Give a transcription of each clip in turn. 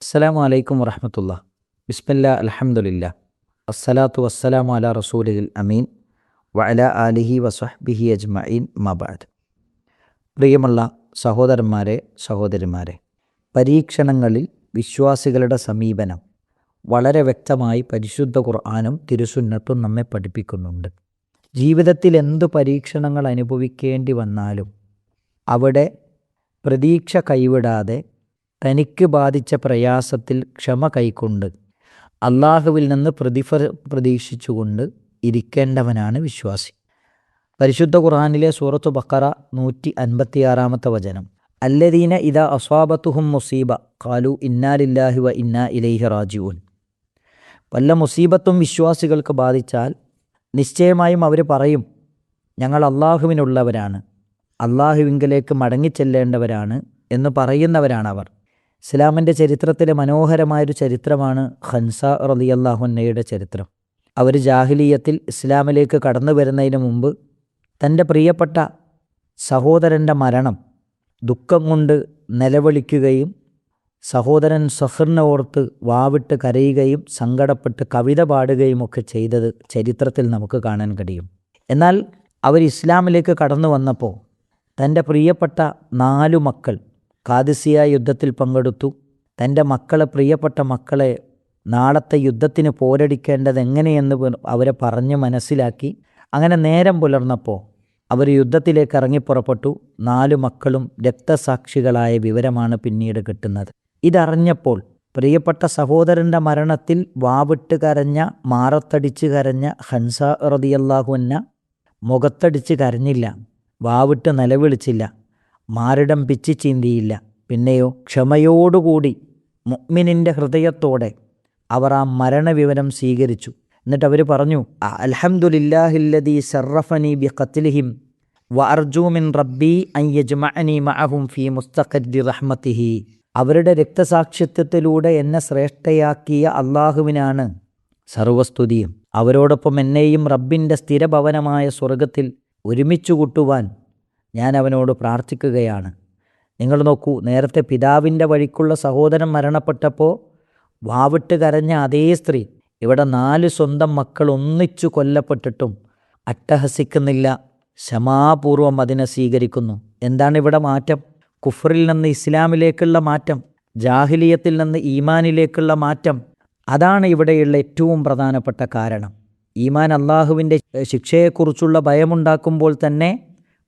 അസ്സലാമു അലൈക്കും വറഹ്മത്തുള്ളാ. ബിസ്മില്ലാ അൽഹംദുലില്ലാ അസ്സലാത്തു വസ്സലാമു അലാ റസൂലിൽ അമീൻ വഅലാ ആലിഹി വസ്വഹ്ബിഹി അജ്മഈൻ അമ്മാ ബഅദ്. പ്രിയമുള്ള സഹോദരന്മാരെ, സഹോദരിമാരെ, പരീക്ഷണങ്ങളിൽ വിശ്വാസികളുടെ സമീപനം വളരെ വ്യക്തമായി പരിശുദ്ധ ഖുർആനും തിരുസുന്നത്തും നമ്മെ പഠിപ്പിക്കുന്നുണ്ട്. ജീവിതത്തിൽ എന്തു പരീക്ഷണങ്ങൾ അനുഭവിക്കേണ്ടി വന്നാലും അവിടെ പ്രതീക്ഷ കൈവിടാതെ തനിക്ക് ബാധിച്ച പ്രയാസത്തിൽ ക്ഷമ കൈക്കൊണ്ട് അള്ളാഹുവിൽ നിന്ന് പ്രതിഫലം പ്രതീക്ഷിച്ചുകൊണ്ട് ഇരിക്കേണ്ടവനാണ് വിശ്വാസി. പരിശുദ്ധ ഖുർആനിലെ സൂറത്തു ബഖറ 156 വചനം, അല്ലദീന ഇദാ അസ്വാബത്തുഹും മുസീബ ഖാലു ഇന്നാ ലില്ലാഹി വ ഇന്നാ ഇലൈഹി റാജിഊൻ. വല്ല മുസീബത്തും വിശ്വാസികൾക്ക് ബാധിച്ചാൽ നിശ്ചയമായും അവർ പറയും, ഞങ്ങൾ അള്ളാഹുവിനുള്ളവരാണ്, അള്ളാഹുവിങ്കലേക്ക് മടങ്ങിച്ചെല്ലേണ്ടവരാണ് എന്ന് പറയുന്നവരാണവർ. ഇസ്ലാമിൻ്റെ ചരിത്രത്തിലെ മനോഹരമായൊരു ചരിത്രമാണ് ഖൻസ റളിയല്ലാഹു അൻഹയുടെ ചരിത്രം. അവർ ജാഹിലിയത്തിൽ ഇസ്ലാമിലേക്ക് കടന്നു വരുന്നതിന് മുമ്പ് തൻ്റെ പ്രിയപ്പെട്ട സഹോദരൻ്റെ മരണം ദുഃഖം കൊണ്ട് നിലവിളിക്കുകയും സഹോദരൻ സഹറിനെ ഓർത്ത് വാവിട്ട് കരയുകയും സങ്കടപ്പെട്ട് കവിത പാടുകയും ഒക്കെ ചെയ്തത് ചരിത്രത്തിൽ നമുക്ക് കാണാൻ കഴിയും. എന്നാൽ അവർ ഇസ്ലാമിലേക്ക് കടന്നു വന്നപ്പോൾ തൻ്റെ പ്രിയപ്പെട്ട 4 മക്കൾ ഖാദിസിയ യുദ്ധത്തിൽ പങ്കെടുത്തു. തൻ്റെ മക്കളെ, പ്രിയപ്പെട്ട മക്കളെ നാളത്തെ യുദ്ധത്തിന് പോരടിക്കേണ്ടത് എങ്ങനെയെന്ന് അവരെ പറഞ്ഞ് മനസ്സിലാക്കി. അങ്ങനെ നേരം പുലർന്നപ്പോൾ അവർ യുദ്ധത്തിലേക്ക് ഇറങ്ങിപ്പുറപ്പെട്ടു. 4 മക്കളും രക്തസാക്ഷികളായ വിവരമാണ് പിന്നീട് കിട്ടുന്നത്. ഇതറിഞ്ഞപ്പോൾ പ്രിയപ്പെട്ട സഹോദരൻ്റെ മരണത്തിൽ വാവിട്ട് കരഞ്ഞ, മാറത്തടിച്ച് കരഞ്ഞ ഖൻസ റളിയല്ലാഹു അൻഹ മുഖത്തടിച്ച് കരഞ്ഞില്ല, വാവിട്ട് നിലവിളിച്ചില്ല, മാറിടം പിച്ചി ചീന്തിയില്ല. പിന്നെയോ ക്ഷമയോടുകൂടി മുഅ്മിനിൻ്റെ ഹൃദയത്തോടെ അവർ ആ മരണവിവരം സ്വീകരിച്ചു. എന്നിട്ട് അവർ പറഞ്ഞു, അൽഹംദുലില്ലാഹില്ലദീ ശറഫനി ബിഖത്ലിഹിം വഅർജൂ മിൻ റബ്ബി അൻ യജ്മഅനി മഅഹും ഫീ മുസ്തഖരി റഹ്മതിഹി. അവരുടെ രക്തസാക്ഷിത്വത്തിലൂടെ എന്നെ ശ്രേഷ്ഠയാക്കിയ അള്ളാഹുവിനാണ് സർവസ്തുതിയും. അവരോടൊപ്പം എന്നെയും റബ്ബിൻ്റെ സ്ഥിരഭവനമായ സ്വർഗത്തിൽ ഒരുമിച്ചു കൂട്ടുവാൻ ഞാൻ അവനോട് പ്രാർത്ഥിക്കുകയാണ്. നിങ്ങൾ നോക്കൂ, നേരത്തെ പിതാവിൻ്റെ വഴിക്കുള്ള സഹോദരൻ മരണപ്പെട്ടപ്പോൾ വാവിട്ട് കരഞ്ഞ അതേ സ്ത്രീ ഇവിടെ 4 സ്വന്തം മക്കൾ ഒന്നിച്ചു കൊല്ലപ്പെട്ടിട്ടും അട്ടഹസിക്കുന്നില്ല, ക്ഷമാപൂർവം അതിനെ സ്വീകരിക്കുന്നു. എന്താണ് ഇവിടെ മാറ്റം? കുഫറിൽ നിന്ന് ഇസ്ലാമിലേക്കുള്ള മാറ്റം, ജാഹിലിയത്തിൽ നിന്ന് ഈമാനിലേക്കുള്ള മാറ്റം. അതാണ് ഇവിടെയുള്ള ഏറ്റവും പ്രധാനപ്പെട്ട കാരണം. ഈമാൻ അള്ളാഹുവിൻ്റെ ശിക്ഷയെക്കുറിച്ചുള്ള ഭയമുണ്ടാക്കുമ്പോൾ തന്നെ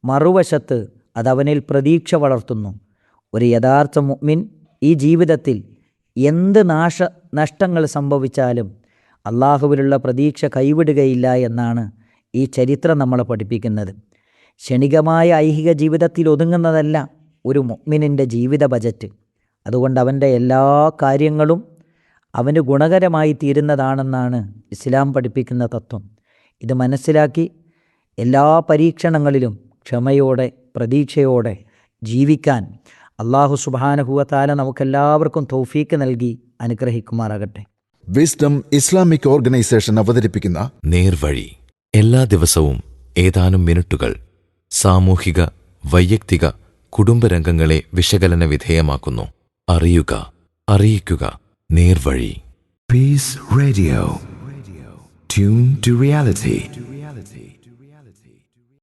മറുവശത്ത് അതവനിൽ പ്രതീക്ഷ വളർത്തുന്നു. ഒരു യഥാർത്ഥ മുഅ്മിൻ ഈ ജീവിതത്തിൽ എന്ത് നഷ്ടങ്ങൾ സംഭവിച്ചാലും അള്ളാഹുവിലുള്ള പ്രതീക്ഷ കൈവിടുകയില്ല എന്നാണ് ഈ ചരിത്രം നമ്മളെ പഠിപ്പിക്കുന്നത്. ക്ഷണികമായ ഐഹിക ജീവിതത്തിൽ ഒതുങ്ങുന്നതല്ല ഒരു മുഅ്മിനിൻ്റെ ജീവിത ബജറ്റ്. അതുകൊണ്ട് അവൻ്റെ എല്ലാ കാര്യങ്ങളും അവന് ഗുണകരമായി തീരുന്നതാണെന്നാണ് ഇസ്ലാം പഠിപ്പിക്കുന്ന തത്വം. ഇത് മനസ്സിലാക്കി എല്ലാ പരീക്ഷണങ്ങളിലും ക്ഷമയോടെ, പ്രതീക്ഷയോടെ ജീവിക്കാൻ അല്ലാഹു സുബ്ഹാനഹു വ തആല നമുക്കെല്ലാവർക്കും തൗഫീക്ക് നൽകി അനുഗ്രഹിക്കുമാറാകട്ടെ. വിസ്ഡം ഇസ്ലാമിക് ഓർഗനൈസേഷൻ അവതരിപ്പിക്കുന്ന നേർവഴി എല്ലാ ദിവസവും ഏതാനും മിനിറ്റുകൾ സാമൂഹിക, വൈയക്തിക, കുടുംബരംഗങ്ങളെ വിശകലന വിധേയമാക്കുന്നു. അറിയുക, അറിയിക്കുക. നേർവഴി. Peace Radio. Tune to reality.